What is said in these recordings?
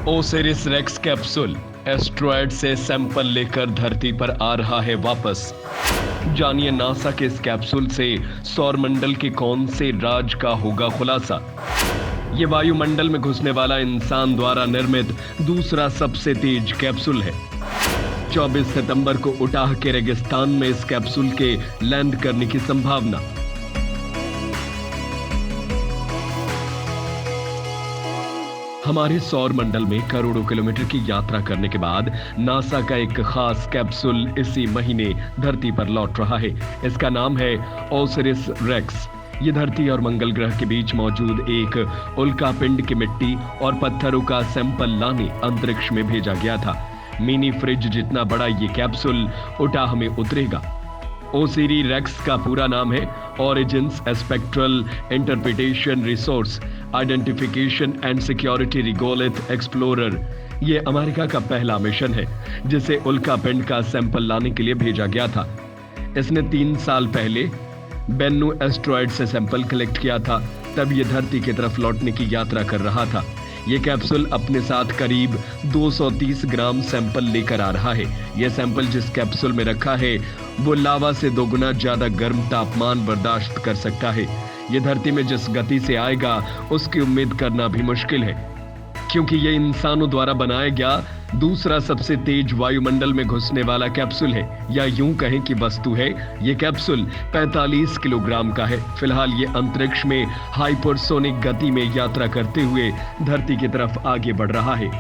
Osiris racks capsule asteroid से sample लेकर धरती पर आ रहा है वापस। जानिए नासा के इस कैप्सूल से सौरमंडल के कौन से राज का होगा खुलासा। ये वायुमंडल में घुसने वाला इंसान द्वारा निर्मित दूसरा सबसे तेज कैप्सूल है। 24 सितंबर को उटाह के रेगिस्तान में इस कैप्सूल के लैंड करने की संभावना। हमारे सौर मंडल में करोड़ों किलोमीटर की यात्रा करने के बाद नासा का एक खास कैप्सूल इसी महीने धरती पर लौट रहा है। इसका नाम है ओसिरिस रेक्स। ये धरती और मंगल ग्रह के बीच मौजूद एक उल्कापिंड की मिट्टी और पत्थरों का सैंपल लाने अंतरिक्ष में भेजा गया था। मिनी फ्रिज जितना बड़ा ये कैप्सूल उटाह में उतरेगा। ओसिरी रेक्स का पूरा नाम है origins spectral interpretation resource identification and security regolith explorer. ये अमेरिका का पहला मिशन है जिसे उल्कापिंड का सैंपल लाने के लिए भेजा गया था। इसने 3 साल पहले बेन्नु एस्ट्रॉयड से सैंपल कलेक्ट किया था। तब ये धरती की तरफ लौटने की यात्रा कर रहा था। ये कैप्सूल अपने साथ करीब 230 ग्राम सैंपल लेकर आ रहा है। यह सैंपल जिस कैप्सूल में रखा है वो लावा से 2 गुना ज्यादा गर्म तापमान बर्दाश्त कर सकता है। ये धरती में जिस गति से आएगा उसकी उम्मीद करना भी मुश्किल है, क्योंकि ये इंसानों द्वारा बनाया गया दूसरा सबसे तेज वायुमंडल में घुसने वाला कैप्सूल है, या यूं कहें कि वस्तु है। ये कैप्सूल 45 किलोग्राम का है। फिलहाल ये अंतरिक्ष में हाइपरसोनिक गति में यात्रा करते हुए धरती की तरफ आगे बढ़ रहा है।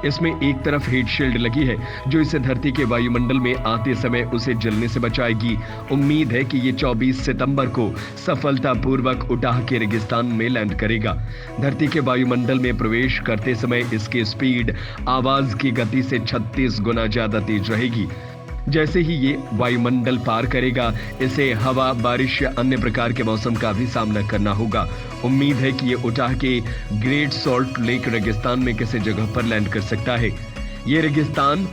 इसमें एक तरफ हीट शील्ड लगी है जो इसे धरती के वायुमंडल में आते समय उसे जलने से बचाएगी। उम्मीद है कि ये 24 सितंबर को सफलतापूर्वक उटाह के रेगिस्तान में लैंड करेगा। धरती के वायुमंडल में प्रवेश करते समय इसकी स्पीड आवाज की गति से 36 गुना ज्यादा तेज रहेगी। जैसे ही ये वायुमंडल पार करेगा इसे हवा, बारिश या अन्य प्रकार के मौसम का भी सामना करना होगा। उम्मीद है कि ये उटाह के ग्रेट सॉल्ट लेक रेगिस्तान में किसी जगह पर लैंड कर सकता है। ये रेगिस्तान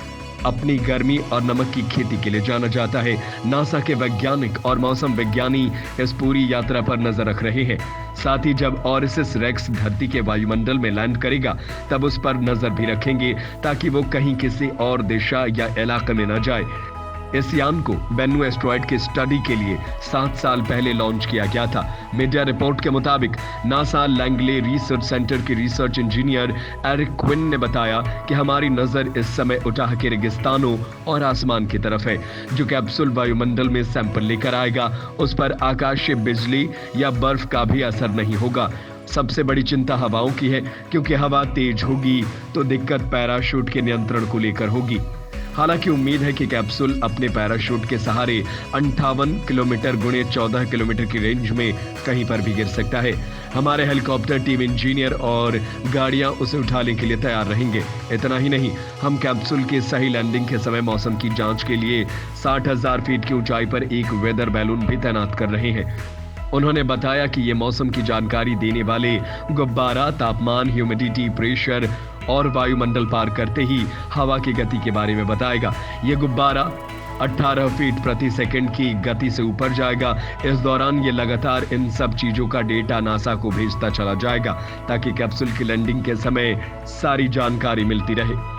अपनी गर्मी और नमक की खेती के लिए जाना जाता है। नासा के वैज्ञानिक और मौसम विज्ञानी इस पूरी यात्रा पर नजर रख रहे हैं। साथ ही जब ओसिरिस रेक्स धरती के वायुमंडल में लैंड करेगा तब उस पर नजर भी रखेंगे ताकि वो कहीं किसी और दिशा या इलाके में न जाए। इस यान को बेन्नु एस्ट्रॉयड की स्टडी के लिए 7 साल पहले लॉन्च किया गया था। मीडिया रिपोर्ट के मुताबिक नासा लैंगले रिसर्च सेंटर के रिसर्च इंजीनियर एरिक क्विन ने बताया कि हमारी नजर इस समय उटाह के रेगिस्तानों और आसमान की तरफ है। जो कैप्सूल वायुमंडल में सैंपल लेकर आएगा उस पर आकाशीय बिजली या बर्फ का भी असर नहीं होगा। सबसे बड़ी चिंता हवाओं की है, क्योंकि हवा तेज होगी तो दिक्कत पैराशूट के नियंत्रण को लेकर होगी। हालांकि उम्मीद है कि कैप्सूल अपने पैराशूट के सहारे 58 किलोमीटर गुणे 14 किलोमीटर की रेंज में कहीं पर भी गिर सकता है। हमारे हेलीकॉप्टर टीम, इंजीनियर और गाड़ियां उसे उठाने के लिए तैयार रहेंगे। इतना ही नहीं, हम कैप्सूल के सही लैंडिंग के समय मौसम की जांच के लिए 60,000 फीट की ऊंचाई पर एक वेदर बैलून भी तैनात कर रहे हैं। उन्होंने बताया कि ये मौसम की जानकारी देने वाले गुब्बारा तापमान, ह्यूमिडिटी, प्रेशर और वायुमंडल पार करते ही हवा की गति के बारे में बताएगा। ये गुब्बारा 18 फीट प्रति सेकंड की गति से ऊपर जाएगा। इस दौरान ये लगातार इन सब चीजों का डेटा नासा को भेजता चला जाएगा ताकि कैप्सूल की लैंडिंग के समय सारी जानकारी मिलती रहे।